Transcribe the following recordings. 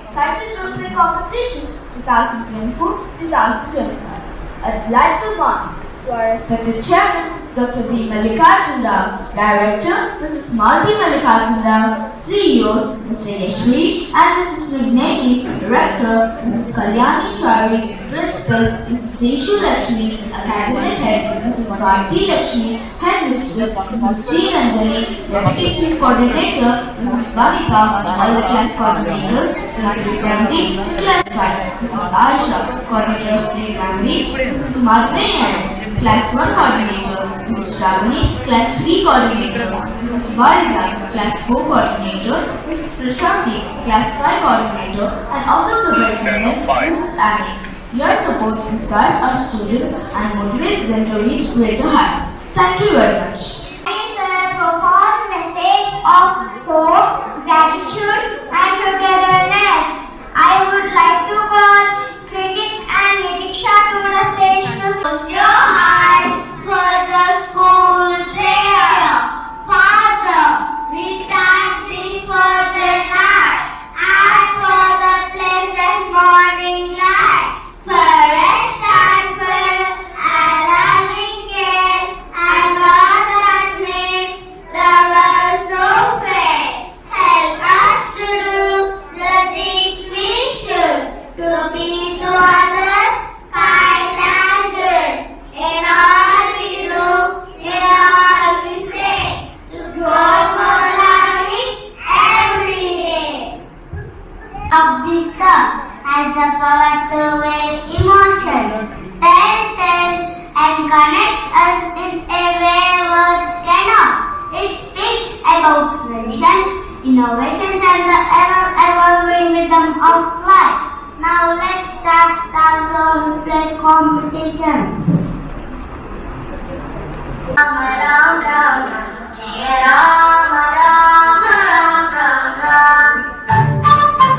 excited Rotary Competition 2024-2025. It's like to one to our respected chairman, Dr. B. Mallikarjun Rao, Director, Mrs. Malti Mallikarjun Rao, CEOs, Mr. Yashvi and Mrs. Vignani, Director, Mrs. Kalyani Chari, Principal, Mrs. Seshu Lakshmi, Academic Head, Mrs. Bharti Lakshmi, Head Mistress, Mrs. Sri Ranjani, Deputy Chief Coordinator, Mrs. Balika, all the class coordinators, from pre-primary to class 5, Mrs. Aisha, Coordinator of pre-primary, Mrs. Madhuri, Class 1 Coordinator, Mrs. Shravani, Class 3 Coordinator, Mrs. Variza, Class 4 Coordinator, Mrs. Prashanti, Class 5 Coordinator, and Office Superintendent, Mrs. Annie. Your support inspires our students and motivates them to reach greater heights. Thank you very much. It's a profound message of hope, gratitude, and togetherness. I would like to call Kritik and Nitiksha to the stage to close your eyes for the school prayer. Father, we thank thee for the night and for the pleasant morning light, for rest and food and loving care and all that makes the world so fair. Help us to do the things we should, to be to others kind and good. In all we do, in all we say, to grow more loving every day. Of this song has the power to wave emotion, tell sense, and connect us in a way words cannot. It speaks about traditions, innovations, and the ever-evolving rhythm of life. Now let's start the role play competition. Rama Ram Ram Ram, Jai Rama Rama Ram Ram Ram. Rama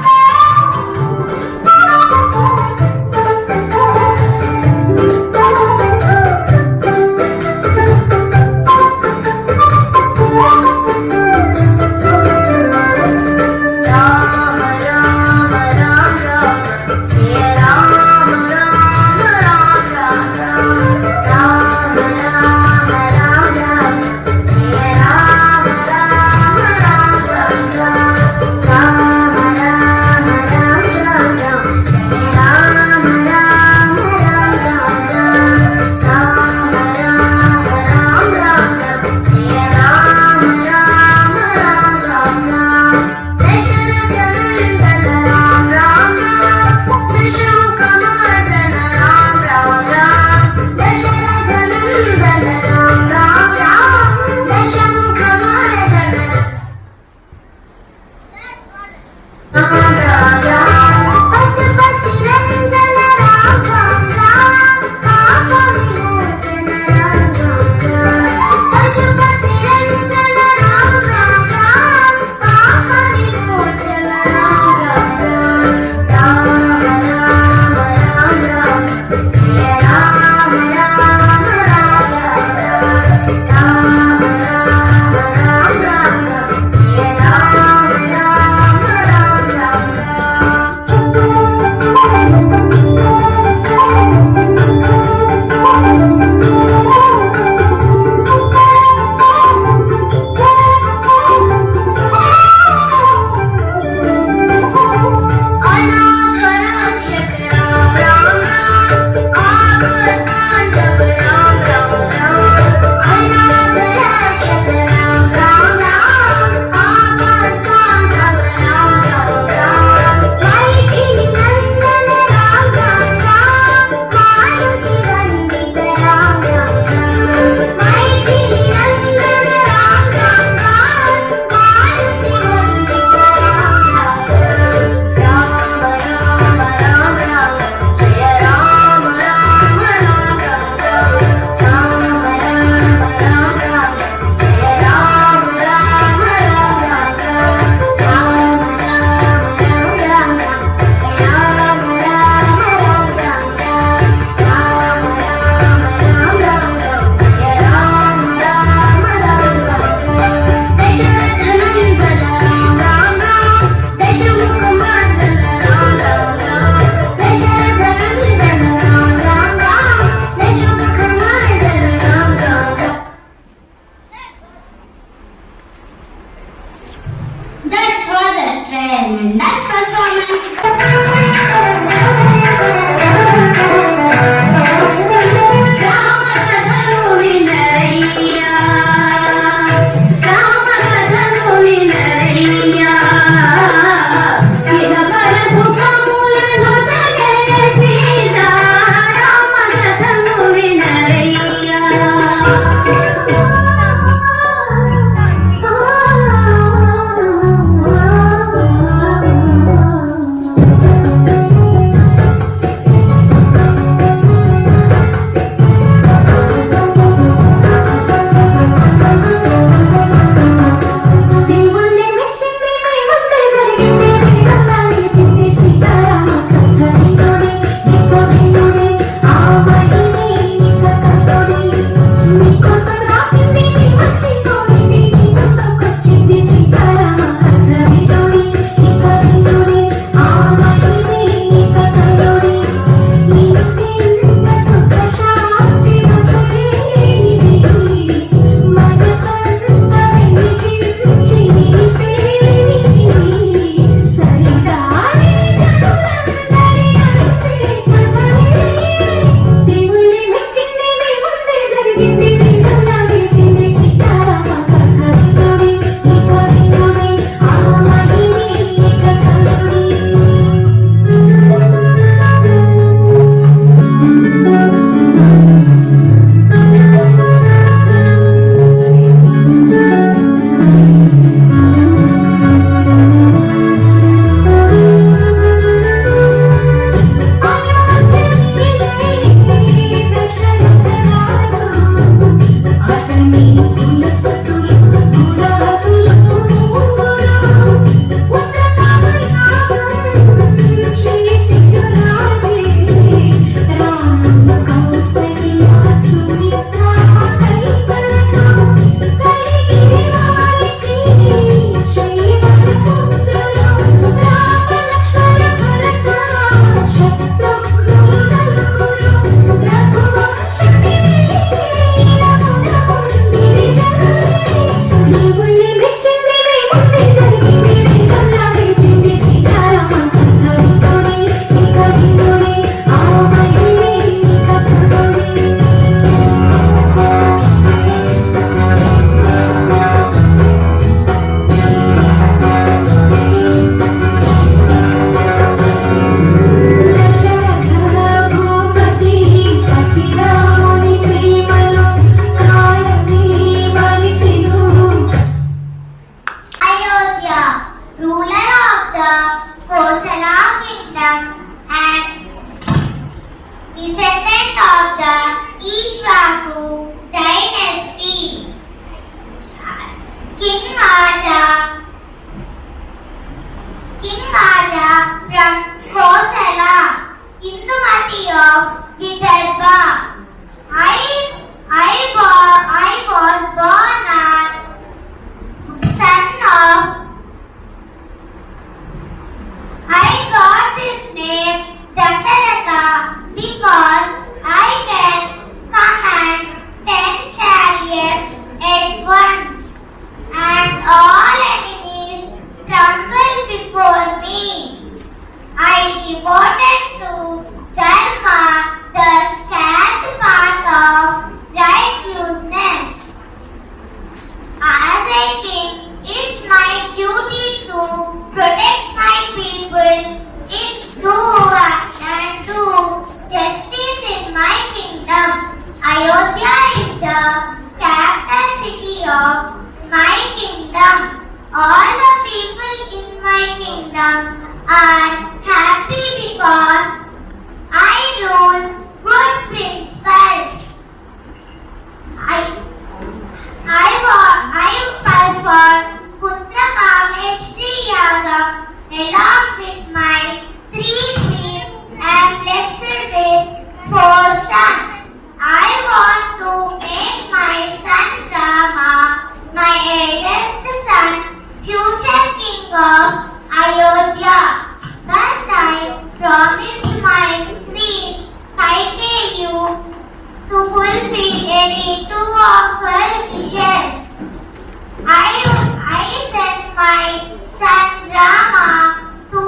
descendant of the Ishwaku dynasty. King Raja from Kosala, Indumati of Vidarbha. I was born as son of. I got this name Dasaratha because I can command 10 chariots at once, and all enemies tremble before me. I devoted to Dharma, the scared path of righteousness. As a king, it's my duty to protect my people, and do justice in my kingdom. Ayodhya is the capital city of my kingdom. All the people in my kingdom are happy because I rule good principles. I perform Putra Kameshri Yagam along with my 3 queens and blessed with 4 sons. I want to make my son Rama, my eldest son, future king of Ayodhya. But I promised my queen Kaikeyi to fulfill any 2 of her wishes. I sent my son Rama to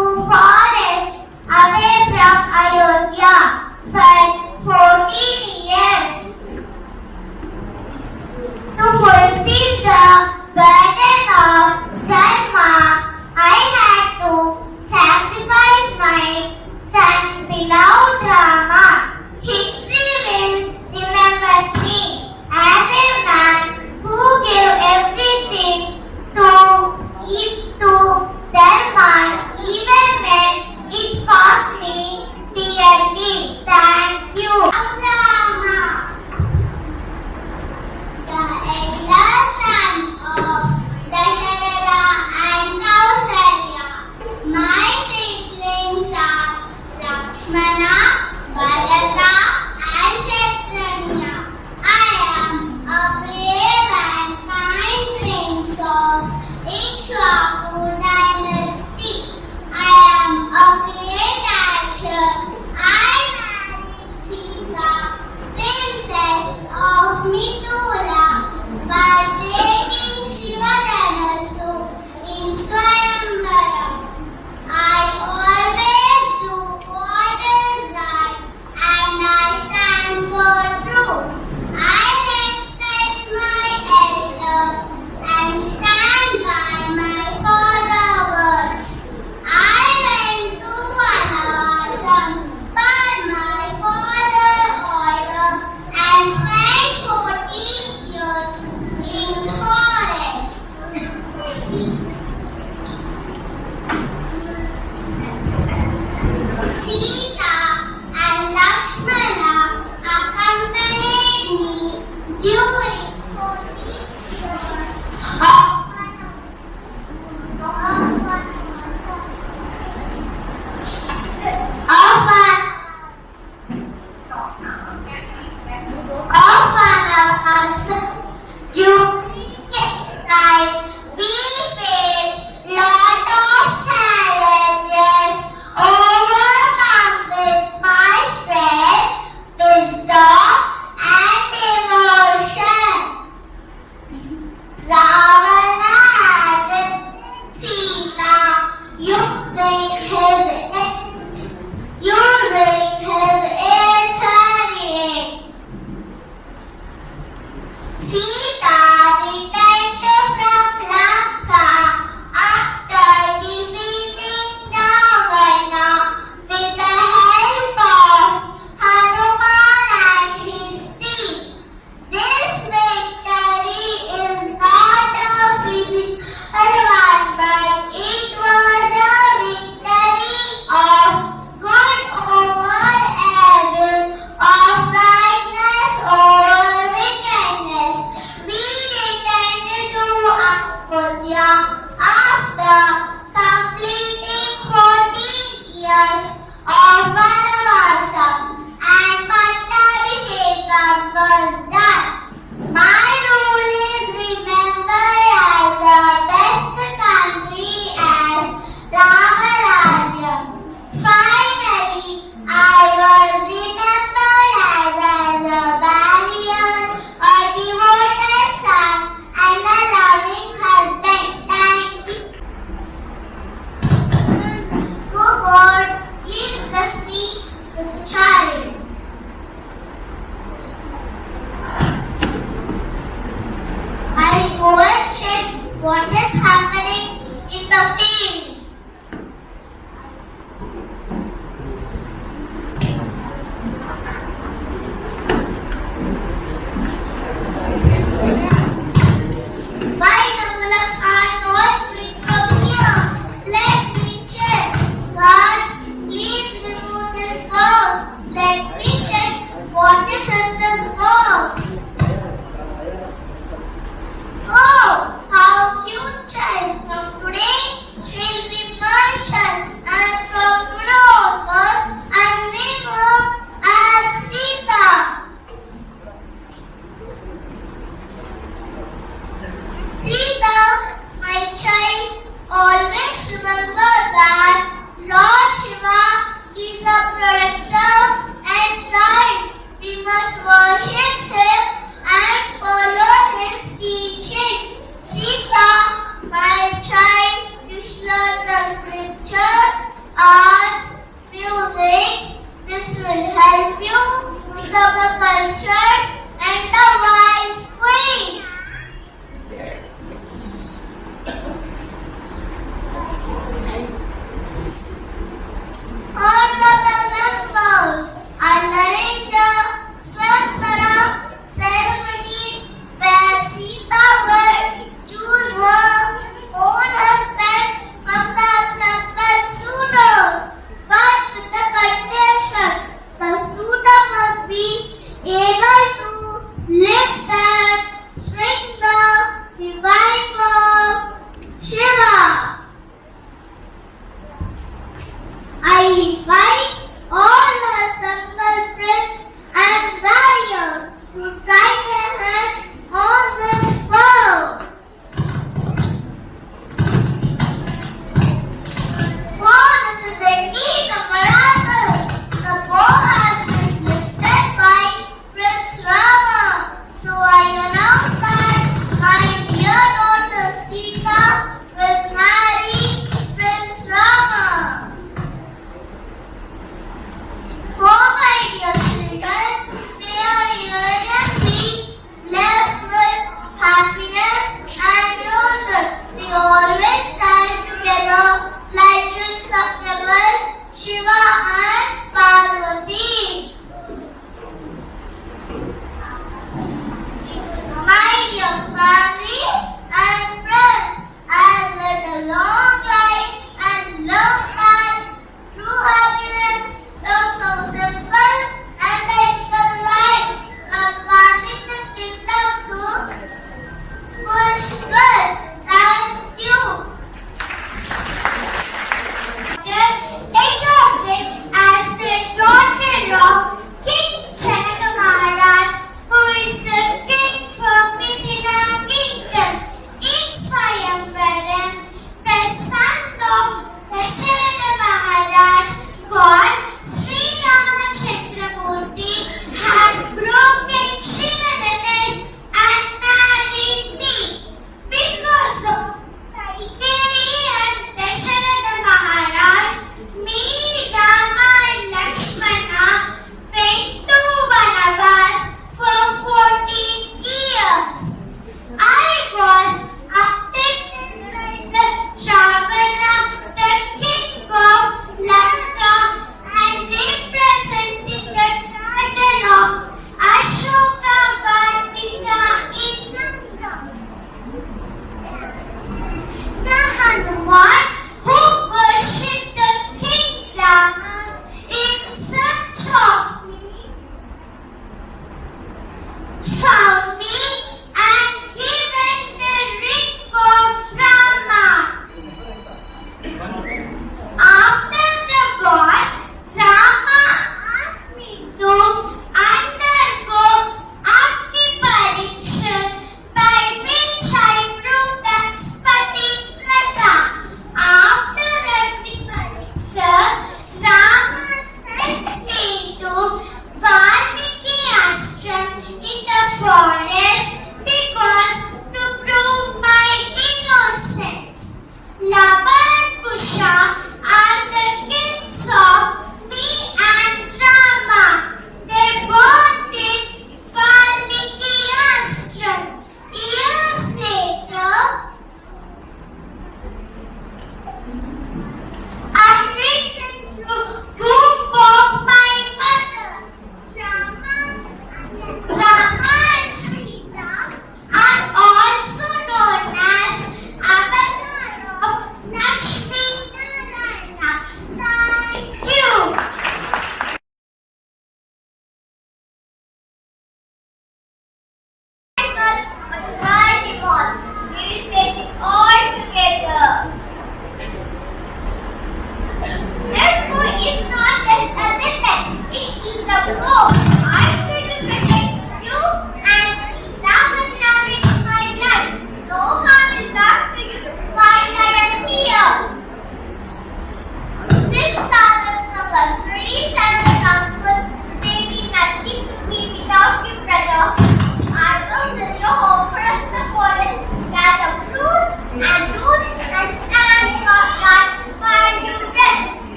My envelopes are not quick from here. Let me check. Guards, please remove this box. Let me check what is in this box. Oh, how cute child. From today, she'll be my child. And from today onwards, I'll name her as Sita. Sita, my child, always remember that Lord Shiva is a protector and guide. We must worship him and follow his teaching. Sita, my child, you should learn the scriptures, arts, music. This will help you become a cultured and a wise queen. Honorable members, Alaranja Swantara ceremony where Sita will choose her own husband from the assembled suitors, but with the condition the suitor must be able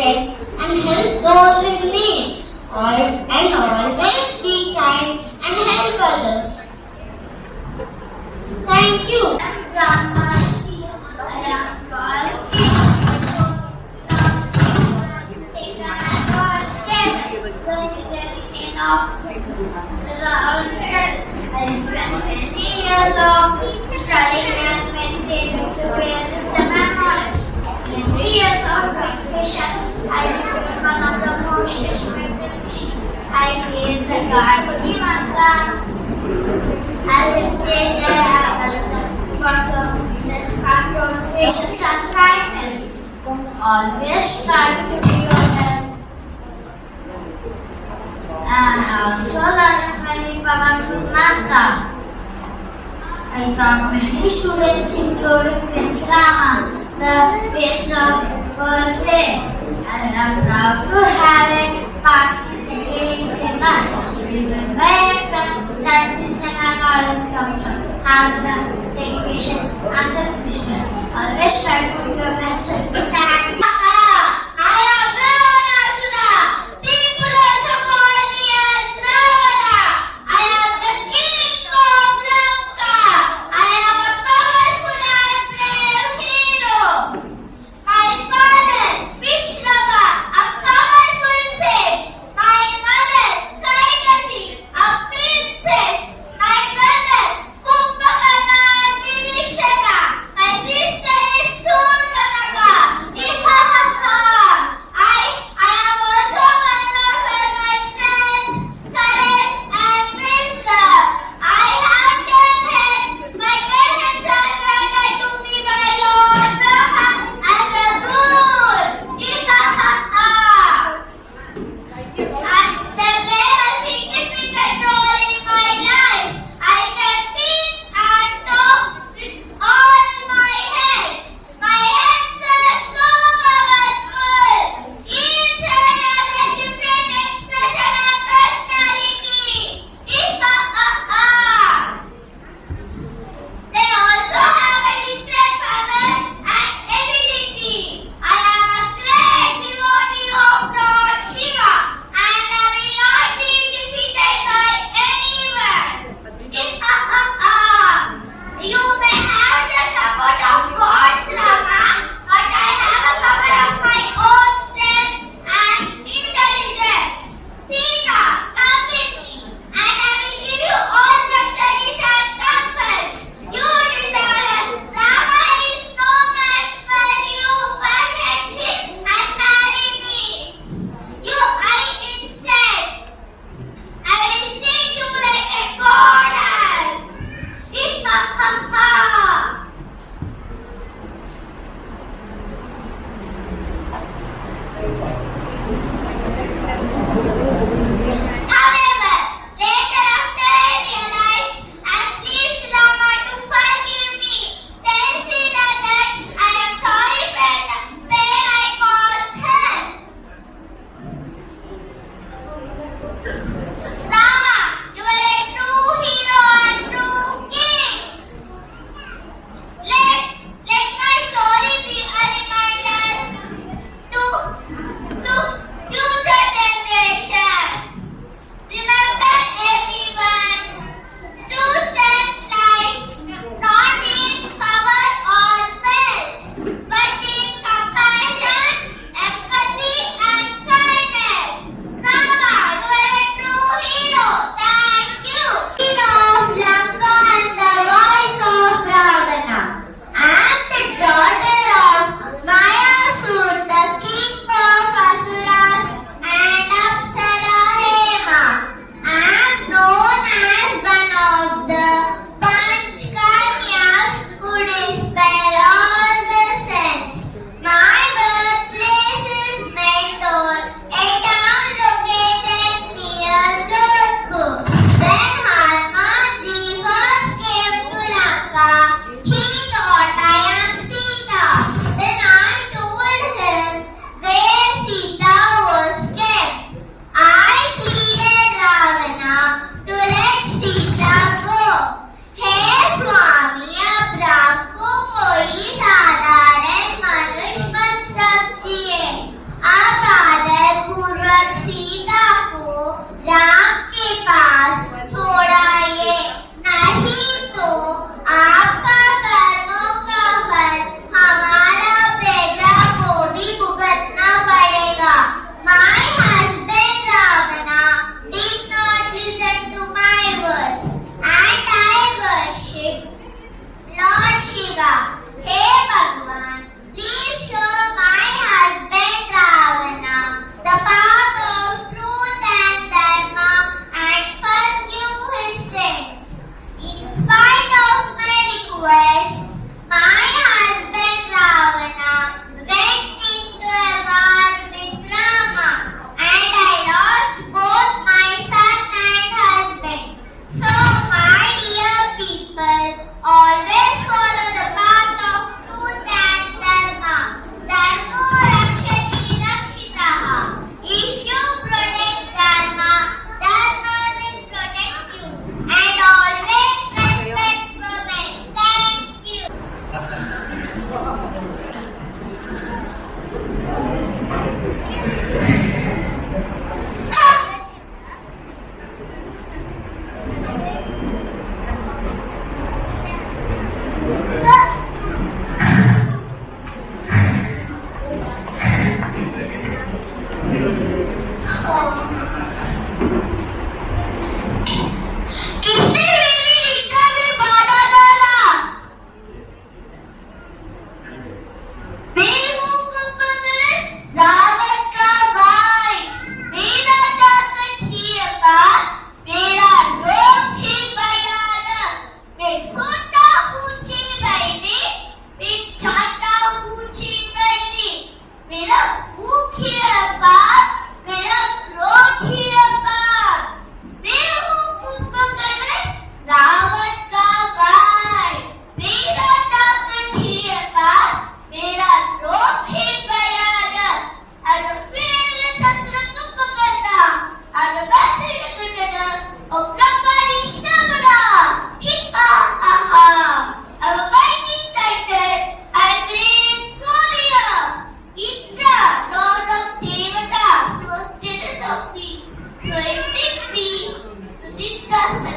friends and help those in need. And always be kind and help others. Thank you. I spent many years of studying and maintaining to various demand knowledge. In 3 years of education, I became one of the most respected. I feel the Gayatri Mantra. At this stage, I have the work self-control, patience, and kindness. Always try to be yourself. I also learned many powerful mantras. I taught many students, including Prince Rama, the base of world faith. I am proud to have a part in us. Remember that this knowledge comes from hard work, dedication, and self-discipline. Always try to do your best. My father, Vishnava, a powerful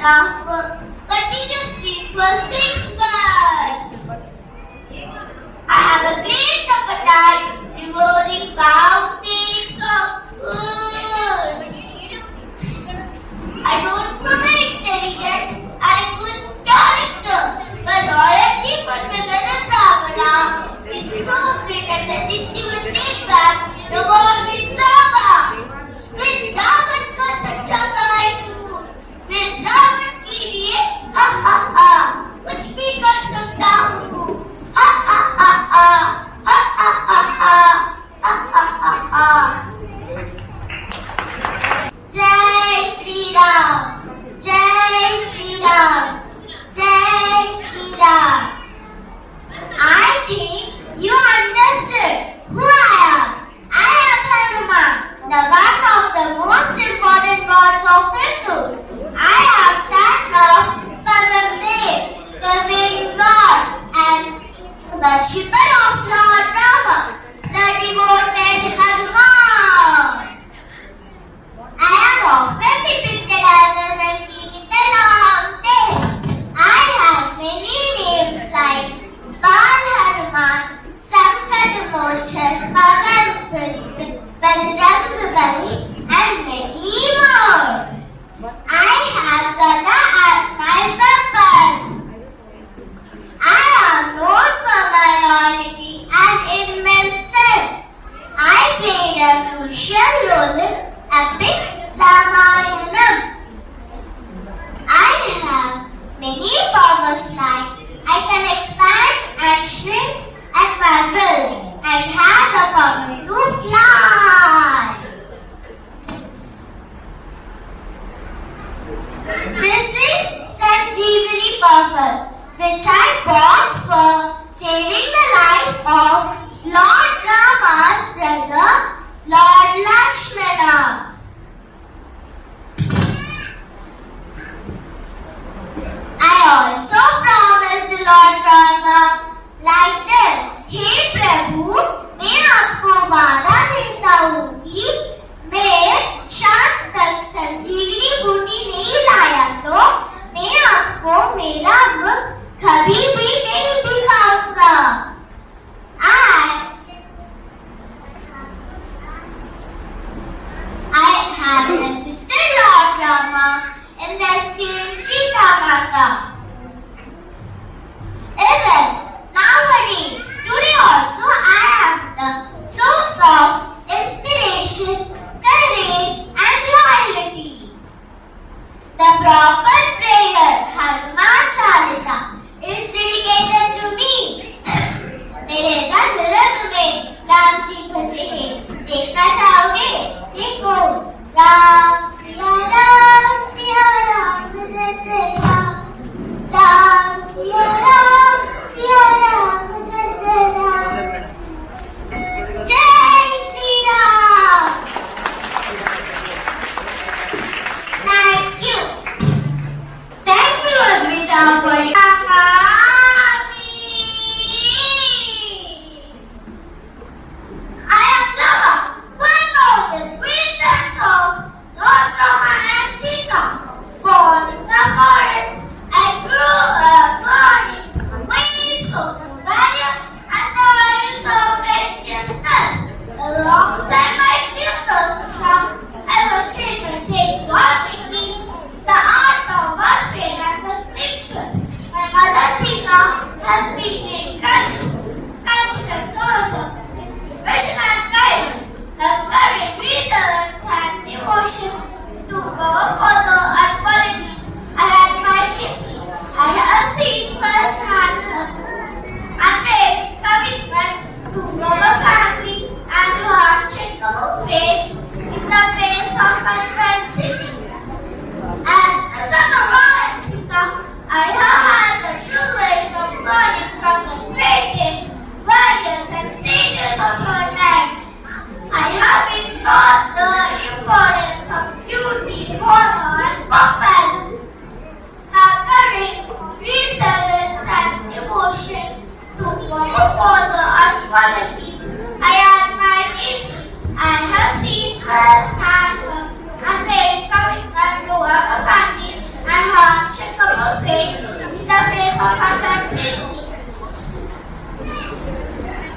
staff work continuously for 6 months. I have a great appetite, devouring bounties of food. I don't provide intelligence and a good character, but loyalty for Brother Ravana is so great that it will take back the world with Rama. With Ravan ka sacha kai food, with Ravan के लिए ha ha ha कुछ भी कर सकता हूँ ha ha ha ha ha ha ha ha ha ha ha. जय श्री राम, जय श्री राम, जय Shri Ram. I think you understood who I am. I am Hanuman, the one of the most important gods of Hindus. I am son of Padamdev, the winged god, and worshipper of Lord Rama, the devoted Hanuman. I am often depicted as a monkey with a long tail. I have many names like Bal Hanuman, Sankat Mochan, Pavan Bajrang Bali, and many more. I have Gada as my weapon. I am known for my loyalty and immense strength. I played a crucial role in epic Ramayanam. I have many powers like I can expand and shrink at my will and have the power to fly. This is Sanjeevani Purple, which I bought for saving the life of Lord Rama's brother, Lord Lakshmana. I also promised Lord Rama like this. हे प्रभु, मैं आपको वादा देता हूँ कि मैं शाम तक संजीवनी बूटी नहीं लाया तो मैं आपको मेरा मुख कभी भी नहीं दिखाऊंगा. I have assisted Lord Rama in rescuing Sita Mata. Even nowadays, today also I am the source of inspiration, courage and loyalty. The proper prayer Hanuman Chalisa is dedicated to me. मेरे रंग रंग में राम जी बसे हैं, देखना चाहोगे? देखो, राम सिया राम जय जय राम, राम सिया राम जय जय राम, जय Shri Ram. Thank you Advita for your I am Lava, one of the great sons of Lord Rama and Sita. Born in the forest, I grew up learning ways of the value and the values of righteousness. Alongside my tutor, I was trained by Saint Valmiki, the art of warfare and the scriptures. My mother Sita has been a constant source of inspiration and guidance, encouraging resilience and devotion to go further and qualities I admire deeply. I have seen firsthand and made commitment to our family and her unshakable faith in the face of adversity. As a son of Rama and Sita, I have had the privilege of learning from the greatest warriors and sages of our time. I have been taught the importance of duty, honor, and compassion, courage, resilience, and devotion to our father and qualities I admire deeply. I have seen firsthand and made commitment to our family and her comfort and safety.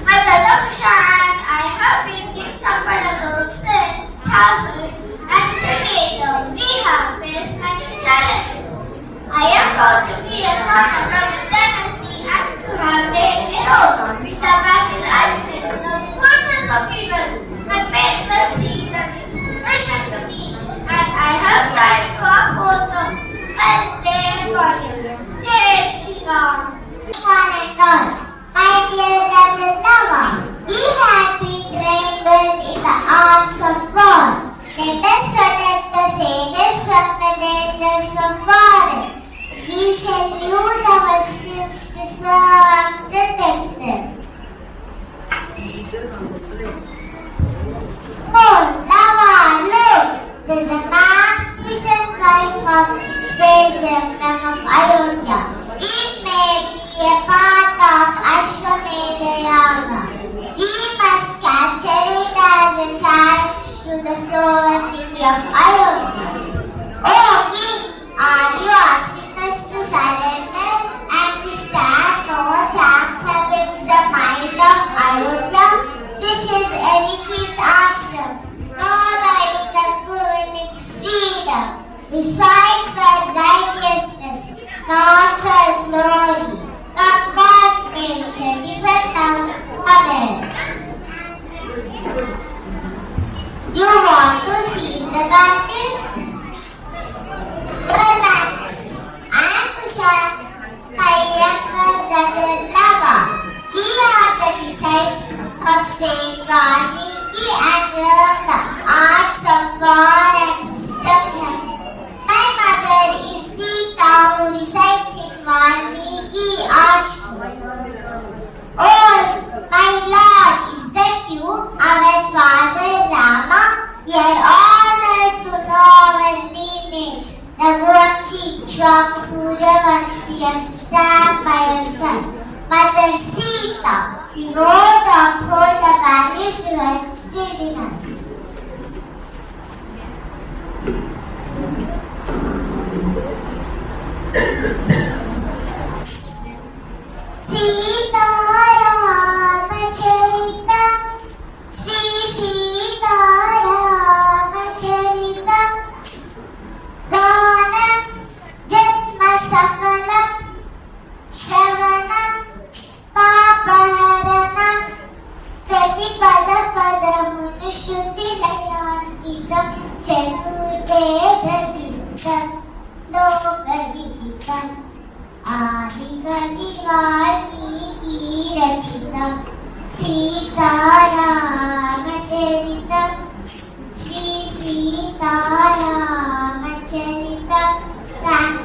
My brother Kushan, I have been comfortable since childhood, and together we have faced many challenges. I am proud to be a part of Brother Dynasty and to have played a role with the battle against the forces of evil and made the sea an inspiration to me, and I have tried to uphold them and they continue. Jai Shri Ram. One and all, my dear brother Nava, we have been trained in the arts of war. Let us protect the sages from the dangers of forest. We shall use our skills to serve and protect them. Oh, Nava, look! There's a magnificent flying horse which bears the emblem of Ayodhya. It may be a part of Ashwamedha Yaga. We must capture it as a challenge to the sovereignty of Ayodhya. Oh, King, are you asking us to surrender and to stand no chance against the might of Ayodhya? This is Rishi's ashram. No riding the bull in its freedom. We fight for righteousness, not for glory. Come back, may we shall defend now. Amen. You want to seize the battle? Your Majesty, I am Kushan, my younger brother Lava. We are the disciples of Saint Valmiki and learn the arts of war and wisdom. My mother is Sita, who resides in Valmiki Ashram. Oh, my Lord, is that you, our father Rama? We are honored to know our lineage. Raghuvanshi, Ishwak, Suryavanshi, and stand by your son. Mother Sita, we know to uphold the values you have instilled in us. Sita Ramacharita, Shri Sita Ramacharita, Ganam Janma Safalam, Shravanam Papaharanam, Pratipada Padamunu Shruti Layantikam, Chaturvedadikam, Lokavidikam, Adigalivani Rachitam, Sita Ramacharitam, Shri Sita Ramacharitam. Thank you.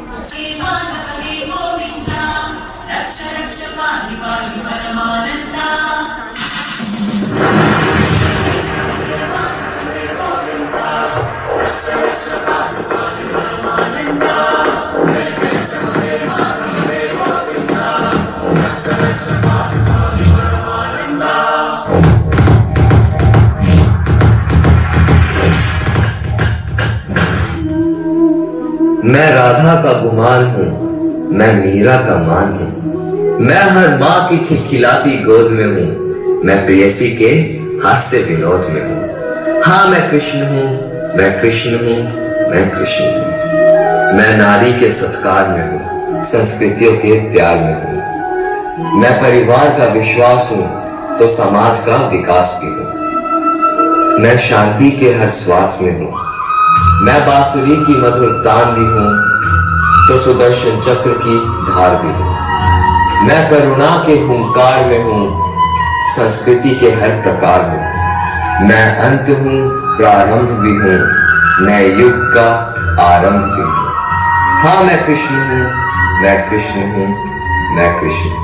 मैं राधा का गुमान हूँ, मैं मीरा का मान हूँ, मैं हर माँ की खिलखिलाती गोद में हूँ, मैं प्रेयसी के हास्य विनोद में हूँ। हाँ मैं कृष्ण हूँ, मैं कृष्ण हूँ, मैं कृष्ण हूँ। मैं नारी के सत्कार में हूँ, संस्कृतियों के प्यार में हूँ। मैं परिवार का विश्वास हूँ तो समाज का विकास भी हूँ। मैं शांति के हर श्वास में हूँ, मैं बांसुरी की मधुर तान भी हूँ तो सुदर्शन चक्र की धार भी हूँ। मैं करुणा के हुंकार में हूँ, संस्कृति के हर प्रकार में। मैं अंत हूँ, प्रारंभ भी हूँ, नए युग का आरंभ भी हूँ। हाँ मैं कृष्ण हूँ, मैं कृष्ण हूँ, मैं कृष्ण हूँ।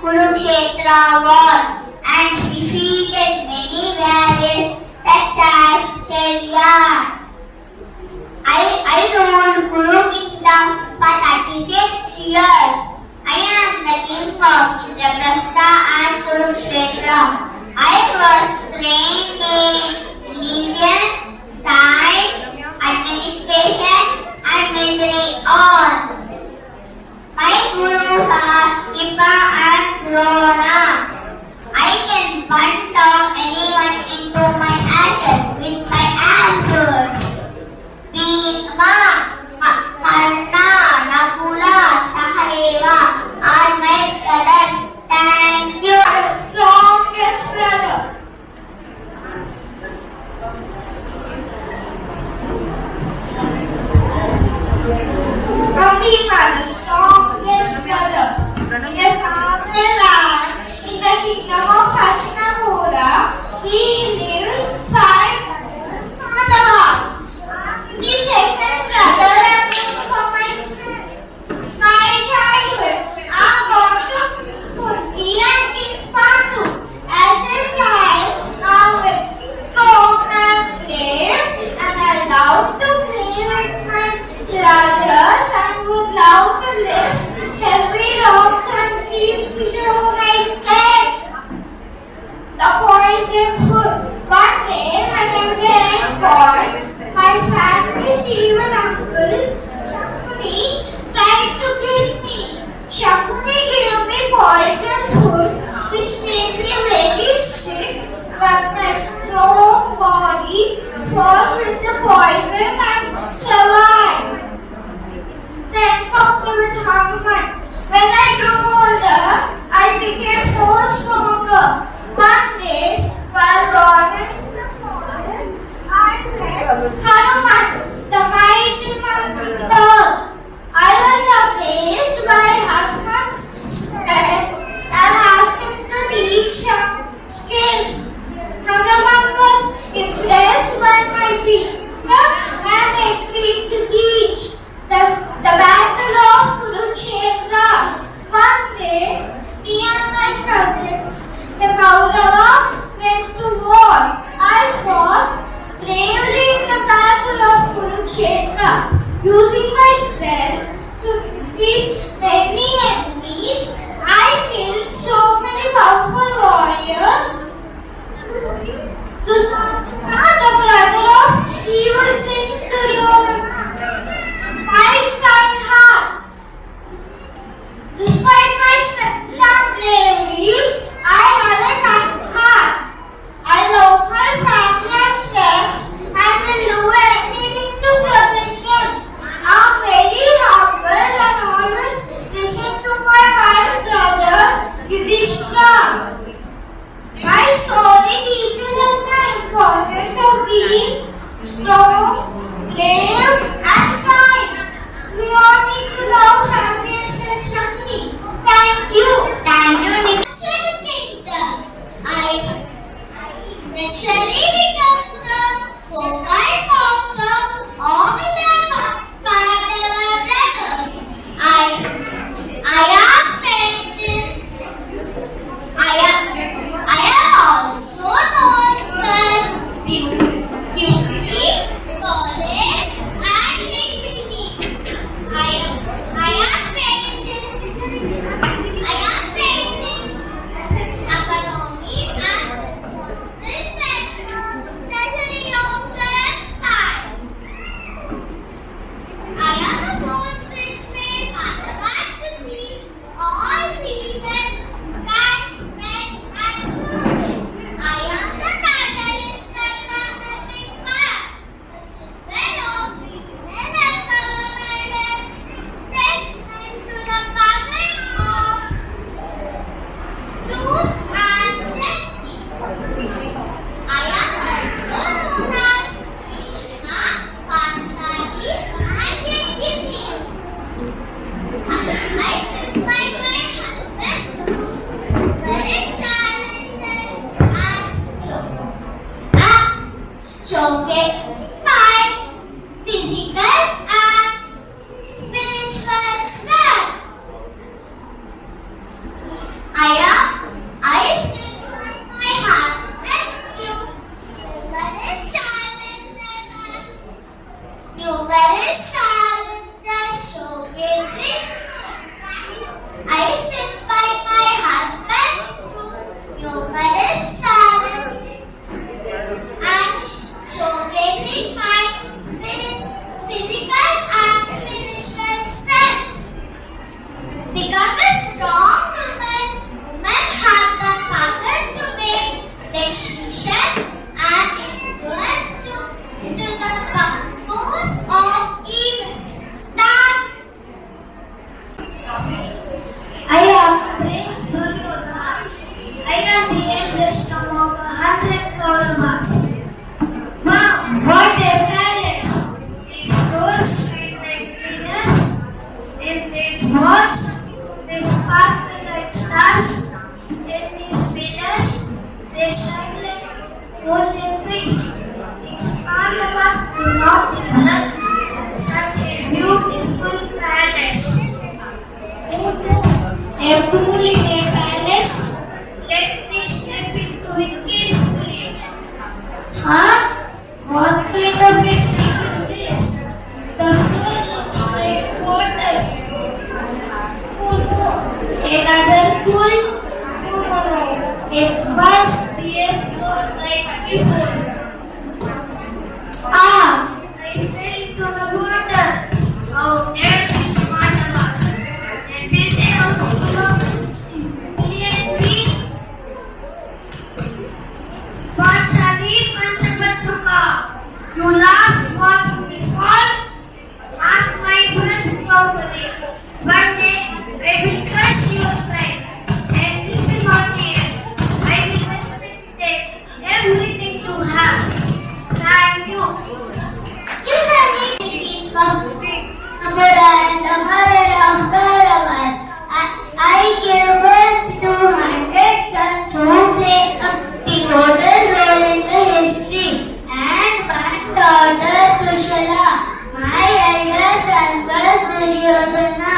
Kurukshetra war and defeated many warriors such as Shalya. I ruled Kuru kingdom for 36 years. I am the king of Indraprastha and Kurukshetra. I was trained in religion, science, administration and military arts. My gurus are Kripa and Drona. I can burn down anyone into my ashes with my anger. Bhima, Karna, Nakula, Sahadeva are my brothers. Thank you. The strongest brother. Bhima, the strongest brother. In the family land, in the kingdom of Hastinapura, we live 5 Pandavas. The second brother and for my childhood, I got to Kunti and Pandu. As a child, I was strong and brave and allowed to play with my brothers and would love to lift heavy rocks and trees to show my strength. The poison food. One day, when I was a young boy, my family's evil uncle, Shakuni, tried to kill me. Shakuni gave me poison food, which made me very sick, but my strong body fought with the poison and survived. Then coupled with Hanuman. When I grew older, I became more stronger. One day, while running in the forest, I met Hanuman, the mighty mountain dog. I was amazed by Hanuman's strength and asked him to teach some skills. Hanuman was impressed by my wisdom and agreed to teach. The battle of Kurukshetra. One day, me and my cousins, the Kauravas, went to war. I fought bravely in the battle of Kurukshetra, using my strength to defeat many enemies. I killed so many powerful warriors. The brother of evil Bharat, such a beautiful palace. Oh no, a pool in a palace? Let me step into it carefully. Huh? What kind of a thing is this? The floor looks like water. Oh no, another pool? No. It must be a floor like before. Ah, I fell into the water. How dare this water was? A building of humiliate Panchali Panchamatruka. You laugh watching me fall? Mark my words properly. One day I will crush your pride. And listen on the end. I will respect everything you have. Thank you. This is the meeting of Buddha and the mother of Kauravas. I gave birth to 100 sons who played a pivotal role in the history, and one daughter, Tushala. My elder son was Duryodhana.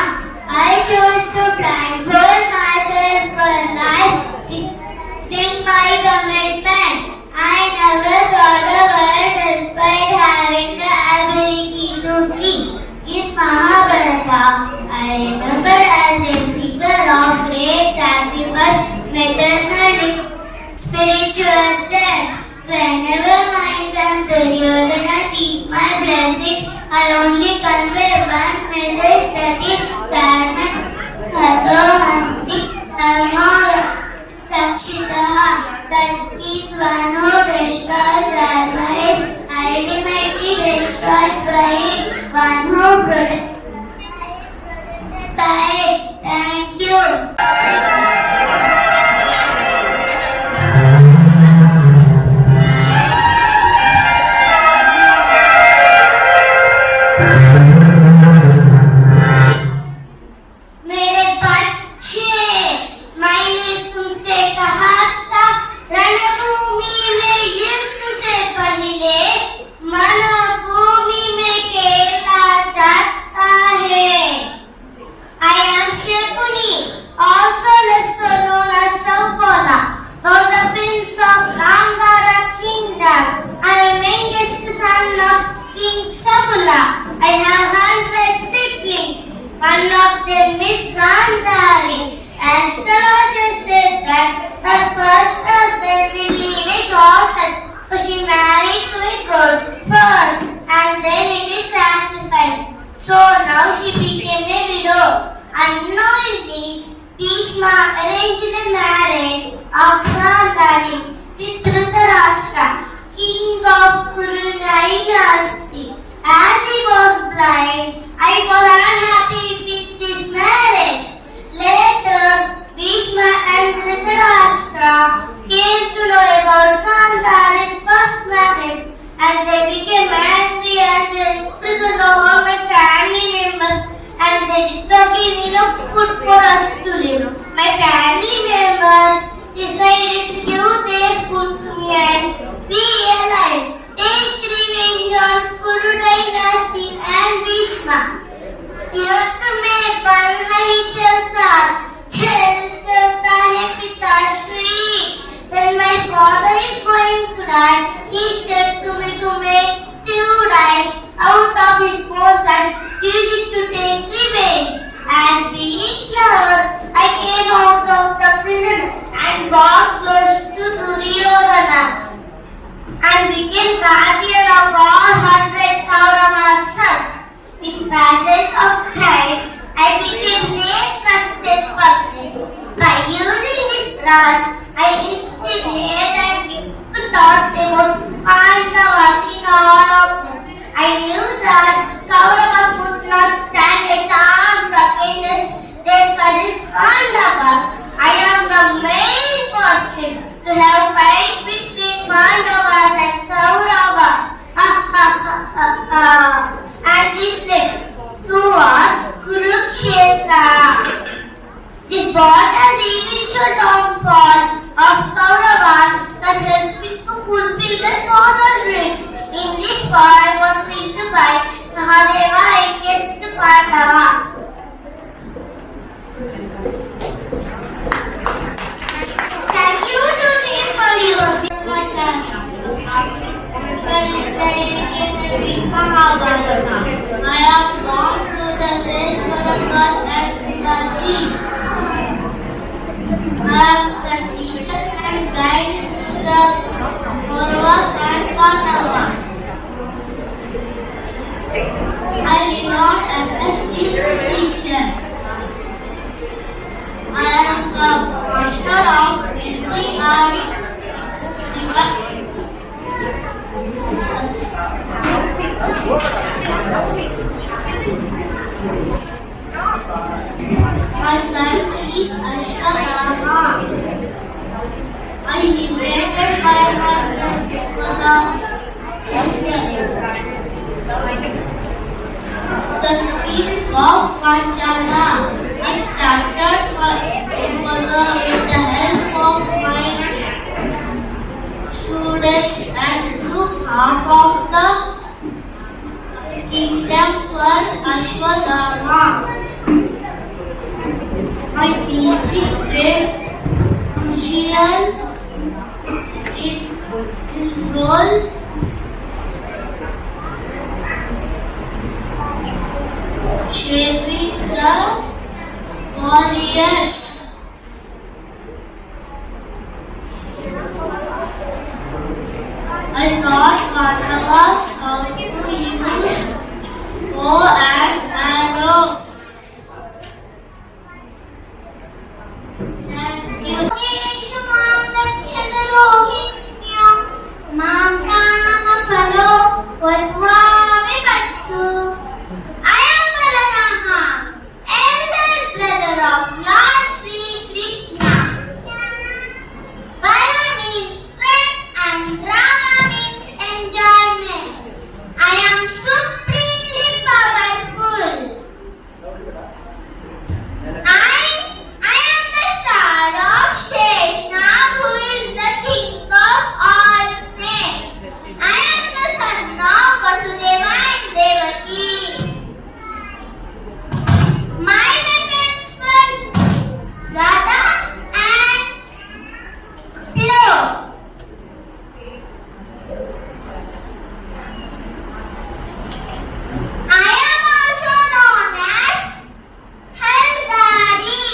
I chose to blindfold myself for life, sing my commitment. I never saw the world despite having the ability to see. In Mahabharata, I remember as a figure of great sacrifice, maternal spiritual strength. Whenever my son Duryodhana seek my blessing, I only convey one message, that is Dharma Hatto Dharma Rakshitaha. That means one who destroys Dharma is ultimately destroyed by it. One who protects by it. Thank you. मेरे बच्चे, मैंने तुमसे कहा था रणभूमि में युद्ध से पहले मनभूमि में खेला जाता है. I am Shekuni, also lesser known as Saukola, was the prince of Gandhara kingdom. I am youngest son of King Sabula. I have 100 siblings. One of them is Gandhari. Astrologers said that her first husband will leave a daughter, so she married to a god first, and then it is sacrificed. So now she became a widow. Unknowingly, Bhishma arranged the marriage of Gandhari with Dhritarashtra, king of Kuru dynasty. As he was blind, I was unhappy with this marriage. Later, Bhishma and Dhritarashtra came to know about Gandhari's first marriage, and they became angry and they imprisoned all my family members, and they did not give enough food for us to live. My family members decided to give their food to me and be alive. Take revenge on Kuru dynasty and Bhishma. युद्ध में बल नहीं चलता, छल चलता है पिताश्री. When my father is going to die, he said to me to make 2 dice out of his bones and use it to take revenge. And being clever, I came out of the prison and got close to Duryodhana and became guardian of all 100 Kaurava sons. With passage of time, I became a trusted person. By using this trust, I instilled hate and good thoughts about Pandavas in all of them. I knew that Kaurava could not stand a chance against their cousins Pandavas. I am the main person to have fight between Pandavas and Kauravas. And this led to Kurukshetra. This brought us the eventual downfall of Kauravas, thus helping to fulfill the father's dream. In this fall, I was filled by the Indian epic Mahabharata. I have gone to the sage Bharadwaj and Piताजी. I am the teacher and guide to the Kauravas and Pandavas. I belong as a skilled teacher. I am the master of many arts. My son is Ashwadharma. I is rated by my grandmother. The king of Panchala. I captured my mother with the help of my students and took half of the kingdom for Ashwadharma. My teaching played crucial role shaping the warriors. I taught Pandavas how to use bow and arrow. Thank you. I am Balarama, elder brother of Lord Sri Krishna. Bala means strength and Rama means enjoyment. I am supremely powerful. I am the star of Sheshnag, who is the king of all snakes. I am the son of Vasudeva and Devaki. My weapons were Gada and Plow. I am also known as Haldari.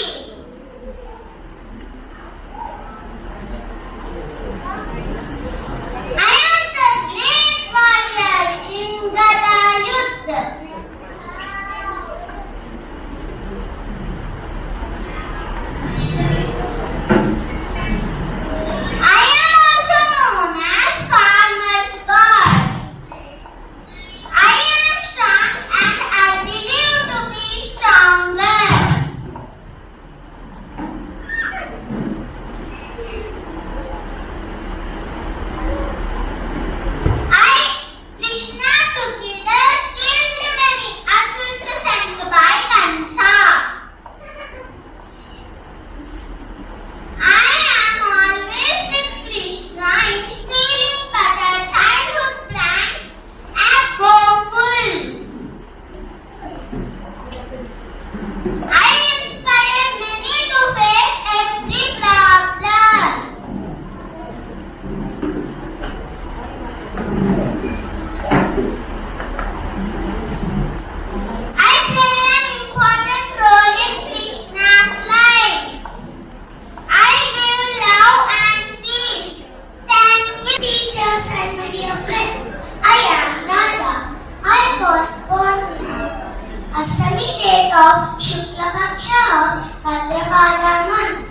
I am the great warrior in Gada Yuddha. I am also known as Farmer's God. I am strong and I believe to be stronger. Krishna together killed many asuras sent by Kansa. I am always with Krishna in stealing butter, childhood pranks at Gokul. I inspire many to face every problem. I play an important role in Krishna's life. I give love and peace. Thank you, teachers and my dear friends. I am Radha. I was born on Ashtami date of Shukla Paksha of Bhadrapada month,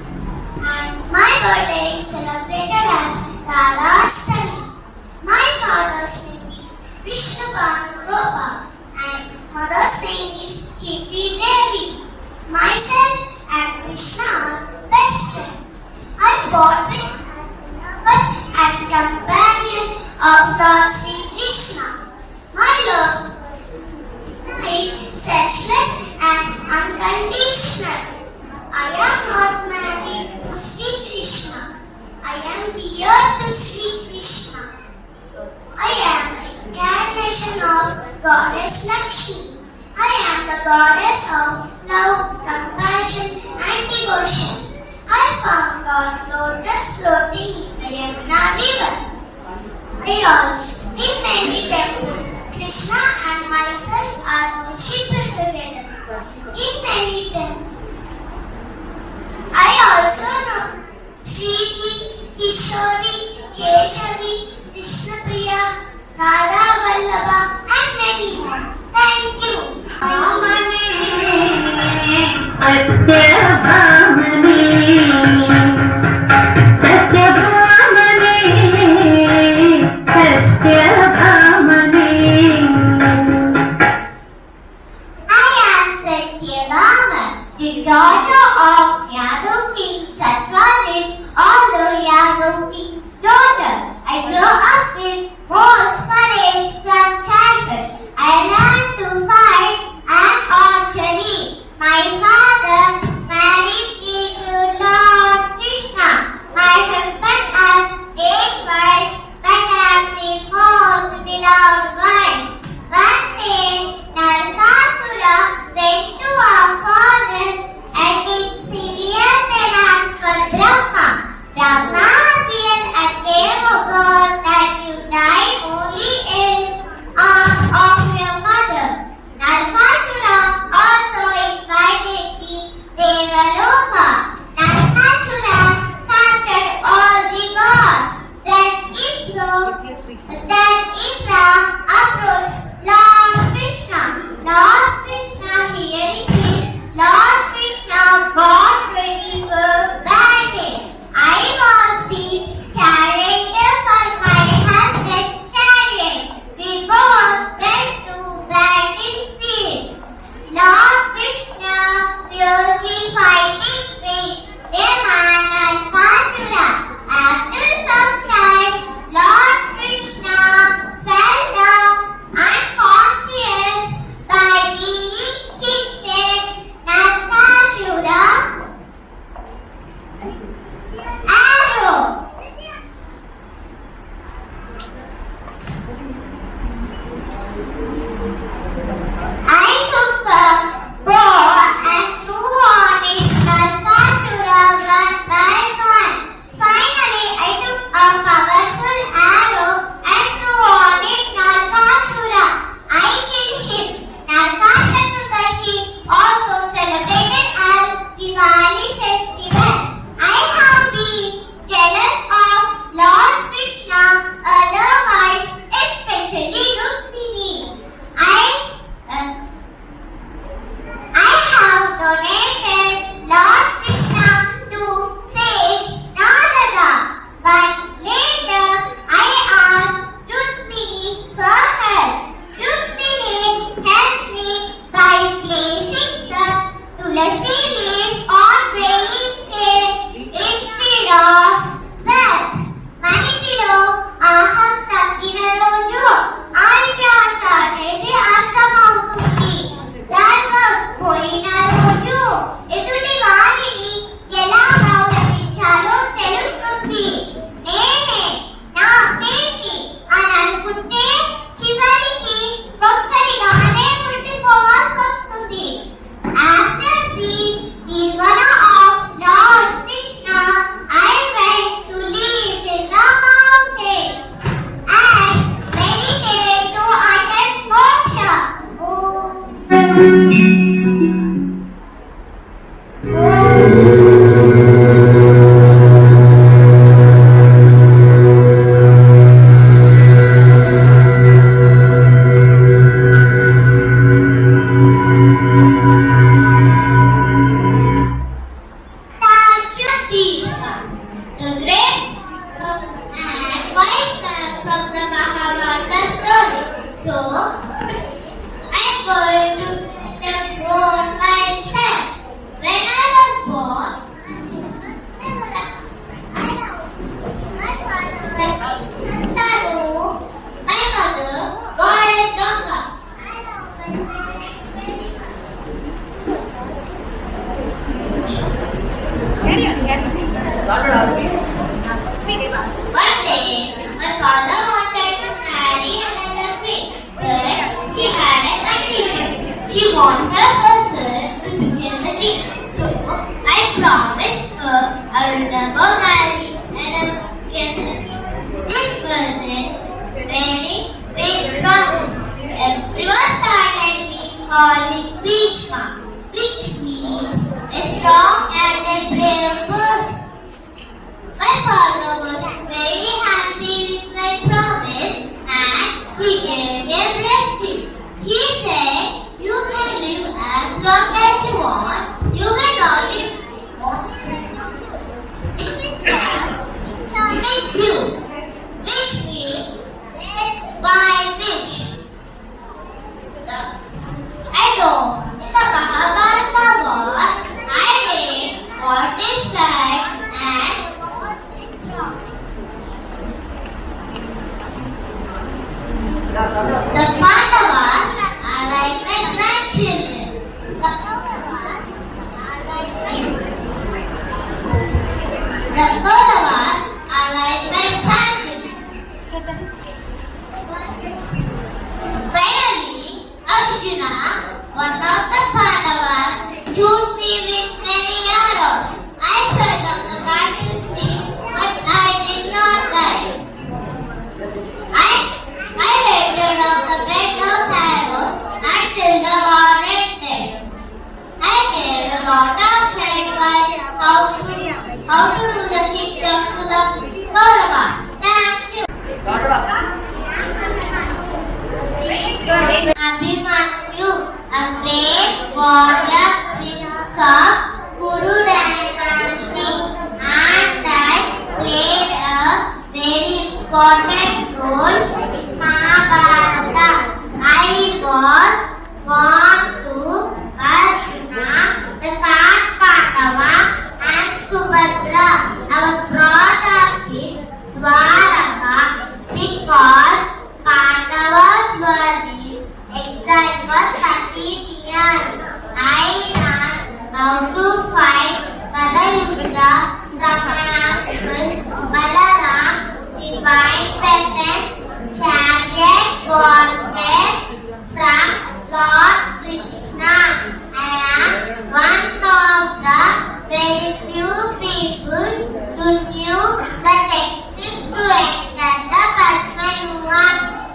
and my birthday is celebrated as Radhastami. My father's name is Vishnu Gopa and mother's name is Kirti Devi. Myself and Krishna are best friends. I bought with and companion of Lord Sri Krishna. My love is selfless and unconditional. I am not married to Sri Krishna. I am dear to Sri Krishna. I am the incarnation of Goddess Lakshmi. I am the goddess of love, compassion and devotion. I found on lotus floating in the Yamuna river. I also In many temples, Krishna and myself are worshipped together. In many temples, I also know Sriji, Kishori, Keshavi, Krishnapriya, Radha Vallabha, and many more. Thank you. I am Satyabhama, the daughter of Yadav King Satyajit, although Yadav King's daughter. I grew up with most courage from childhood. I learned to fight and archery. My father married me to Lord Krishna. My husband has 8 wives, but I am the most beloved wife. One day, Narkasura went to our furnace and did severe penance for Brahma. Brahma appeared and gave a word that you die only in arms of your mother. Narkasura also invited the Devaloka. Narkasura captured all the gods. Then Indra approached Lord Krishna. Lord Krishna hearing this, Lord Krishna got ready for battle. I was the charioteer for my husband's chariot. We both went to battlefield. Lord Krishna fiercely fighting with Devanakasura. After some time, Lord Krishna fell down unconscious by being kicked. Nakasura arrow. I took a bow and threw on it. Narkasura one by one. Finally, I took a powerful arrow and threw on it Narkasura. I killed him. Narkasura also celebrated as Diwali festival. I have been jealous of Lord Krishna, otherwise, especially Rukmini. I have donated Lord Krishna to sage Narada, but later I asked Rukmini for help. Rukmini helped me by placing the tulasi leaf on weighing scale instead of wealth. మనిషిలో అహం తగ్గిన రోజు ఆజ్ఞాత అనేది అర్థమవుతుంది. గర్వం పోయిన రోజు ఎదుటి వారిని ఎలా గౌరవించాలో తెలుస్తుంది. నేనే నాకేంటి అని అనుకుంటే చివరికి ఒక్కరిగానే ఉండిపోవాల్సి వస్తుంది. After the nirvana of Lord Krishna, I went to live in the mountains and meditate to attain moksha. Thank you, Krishna, the great and wise man from the Mahabharata story. So, I am going to tell called it Bhishma, which means a strong and a brave person. My father was very happy with my promise and he gave me a blessing. He said, you can live as long as you want, you may not live more. With you, which means death by wish. I know in the Mahabharata war, I did what is right and the Pandavas are like my grandchildren. The Kauravas are like my family. Finally, Arjuna, one of the Pandavas, shoot me with many arrows. I fell on the battlefield, but I did not die. I waited on the bed of arrows until the war ended. I gave a lot of advice how to do the kingdom to the Kauravas. Thank you. Abhimanyu, a great warrior prince of Kuru dynasty, and that played a very important role in Mahabharata. I was born to Arjuna, the third Pandava, and Subhadra. I was brought up in Dwaraka because Pandavas were in exile for 13 years. I learned how to fight Gadayuddha from my uncle Balaram, divine weapons, chariot warfare from Lord Krishna. I am one of the very few people who knew the technique to enter the Padma Yuga.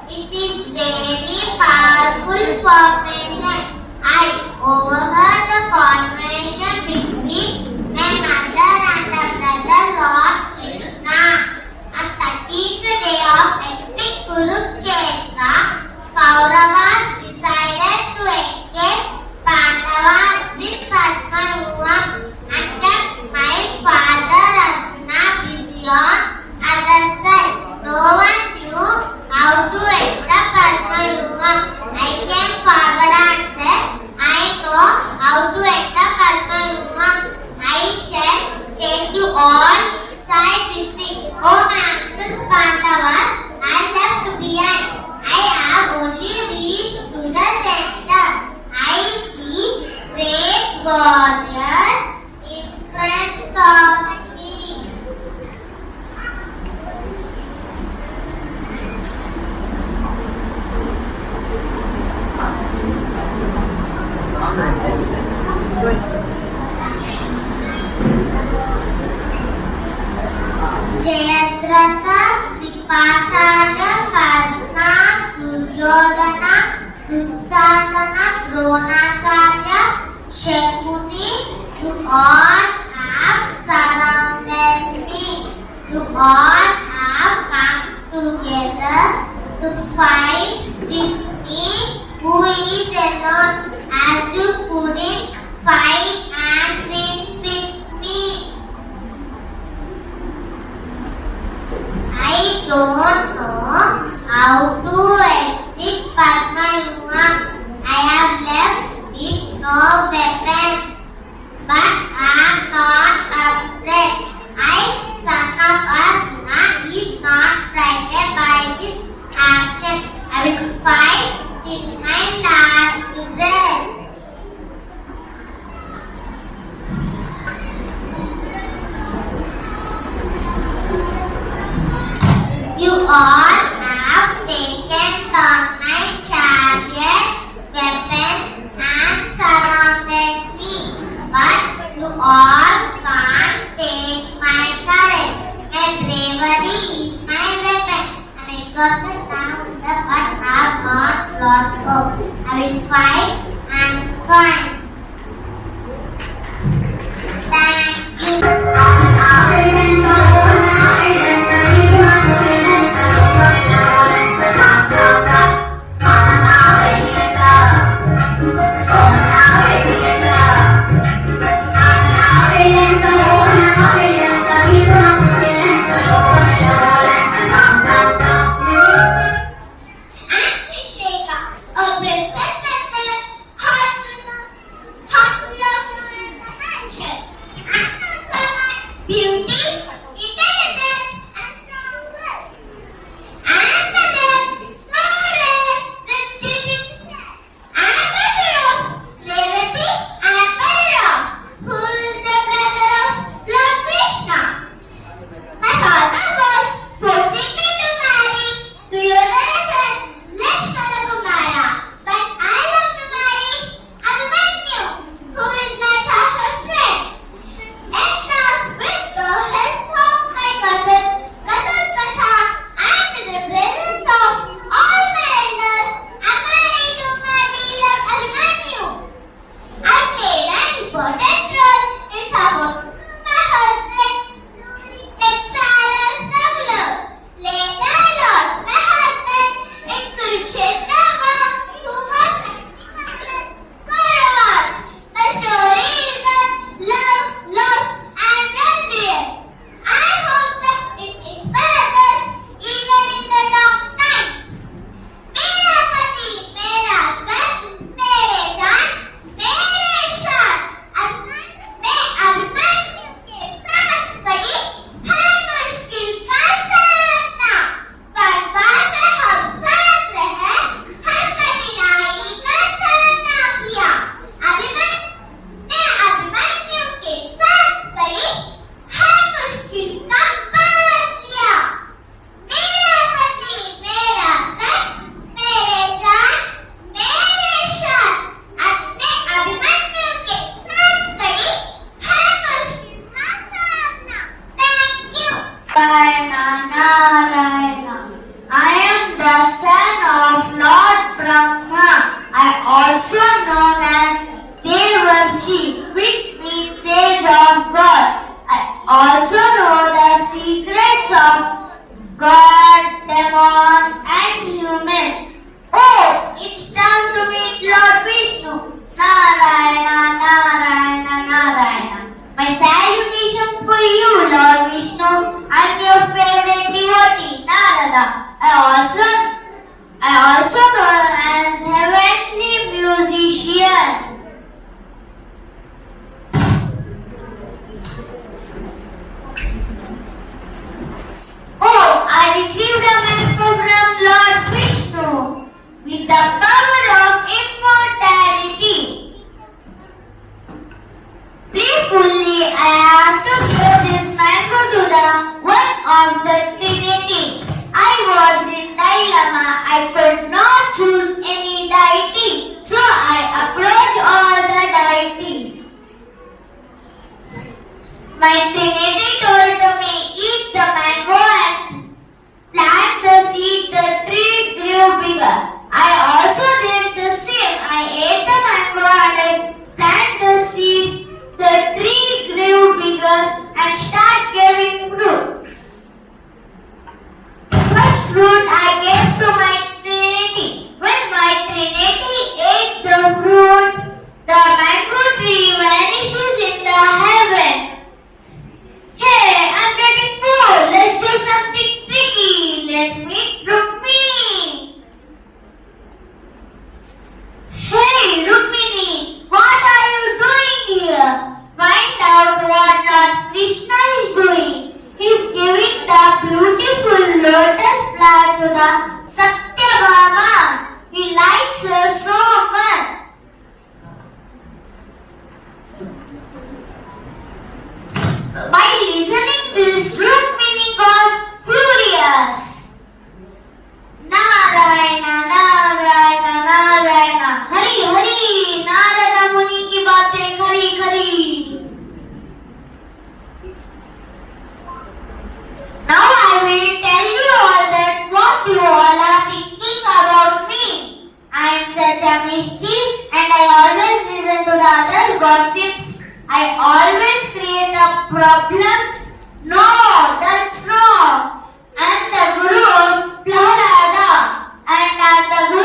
It is very powerful formation. I overheard the conversation between my mother and the brother Lord Krishna. On 13th day of epic Kurukshetra, Kauravas decided to engage Pandavas with Padma Yuga and kept my father Arjuna busy on other side. No one knew how to enter Padma Yuga. I came forward and said, I know how to enter Padma Yuga. I shall take you all inside with me. Oh my uncles Pandavas are left behind. I have only reached to the center. I see great warriors in front of me. Jayadratha, Kripacharya, Karna, Duryodhana, Dussasana, Dronacharya, Shakuni, you all have surrounded me. You all have come together to fight with me who is alone, as you couldn't fight and win with me. I don't know how to exit Padma Yuga. I have left with no weapons, but I am not afraid. Son of Arjuna, is not frightened by this action. I will fight till my last breath. You all have taken on my chariot, weapons, and surrounded me, but you all can't take my courage. My bravery is my weapon, and I got the down but have not lost hope. I will fight Fine. Thank you. such a mischief and I always I always create the problems. No, that's wrong. And the Guru Prahlada and the Guru